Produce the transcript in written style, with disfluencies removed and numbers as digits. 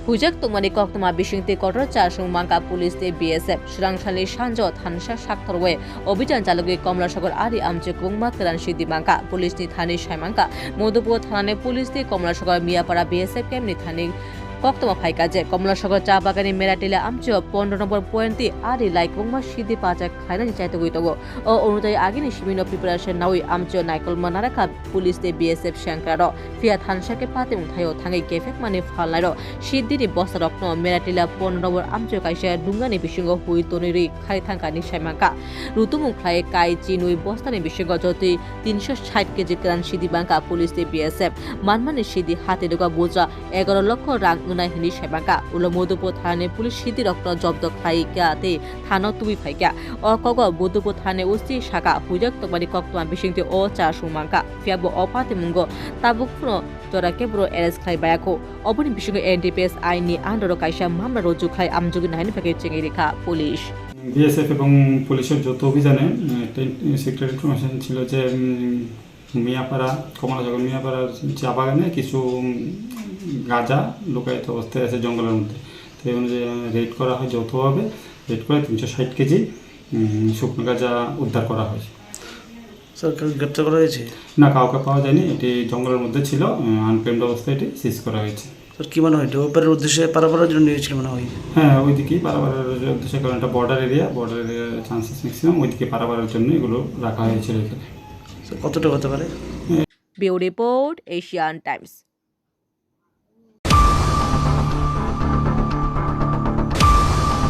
Hujak tungmani koktuma bishingti kotor chasung mangka pulis de BSF Srangshali Shanjo Thansha Shaktorwe অভিযান চালকে কমলাসাগর আদি আমচে কুংমা কেরান সিদ্ধি মাঙ্কা police নি থানি সাইমাঙ্কা মধুপুর থানানে পুলিশ দিয়ে কমলাসাগর মিয়াপাড়া BSF ক্যাম্পনি থানি কক্তমা ফাইকাজে কমলাসাগর চা বাগানে মেরাটিলে আমচে 15 নম্বর পয়েন্টে আদি লাইক কুংমা সিদ্ধি পাচা খাইনানি চাইতে গইতগো ও অনুযায়ী আগিনি Cimino preparation নাউই আমচে নাইকল মানারাকা police de BSF শাংকার ফিয়া থানসাকে পাতে উঠায়ও থাঙ্গি কেফেক মানে ফালনাইর সিদ্ধিনি বস্তা রত্ন মেরাটিলা 15 নম্বর আমচে কাইসা ডুঙ্গানি বিসঙ্গ হুই তনিরি খাই থাঙ্কানি সাইমাঙ্কা রুতুমুং খাই কাই চিনুই বস্তানি বিসঙ্গ যতি 360 কেজি কেরান সিদ্ধি বাঙ্কা পুলিশ de BSF মানমানি সিদ্ধি হাতে ঢোকা বোঝা 11 লক্ষ রাং উনাই হিনি সাইমাঙ্কা উলো মধুপুর থানে পুলিশ সিদ্ধি রত্ন জব্দ খাইকাতে থানা তুবি ফাইকা ও কগ মধুপুর থানে উস্তি শাখা হুজক তমানি কক্তমা বিসিংতে ও চা সুমাঙ্কা ফিয়াবো অপাতে মুঙ্গ তাবুকফুনো জরা কেবro এরেস খাই বায়াকো অবনি বিসঙ্গ এনডিপিএস আইনি আন্ডার কাইসা মামলা রুজু খাই আমজুগি নাইনি ফাকে চেঙ্গি রেখা পুলিশ বিএসএফ এবং পুলিশের যৌথ অভিযানে সিক্রেট ইনফরমেশন ছিল যে মিয়াপাড়া কমলাসাগর মিয়াপাড়ার চা বাগানে কিছু গাঁজা লুকায়িত অবস্থায় আছে জঙ্গলের মধ্যে। তো এই অনুযায়ী রেড করা হয় যৌথভাবে, রেড করে 360 কেজি শুকনো গাঁজা উদ্ধার করা হয়। স্যার গ্রেপ্তার করা হয়েছে? না, কাউকে পাওয়া যায়নি, এটি জঙ্গলের মধ্যে ছিল, আনক্লেমড অবস্থায় এটি সিজ করা হয়েছে। স্যার কী মনে হয় ডেভেলপের উদ্দেশ্যে পারাপারের জন্য নিয়েছিল মনে হয়? হ্যাঁ, ওইদিকেই পারাপারের উদ্দেশ্যে, কারণ এটা বর্ডার এরিয়া চান্সেস ম্যাক্সিমাম ওইদিকে পারাপারের জন্য এগুলো রাখা হয়েছিল এখানে। কতটা হতে পারে? Bureau report Asian Times.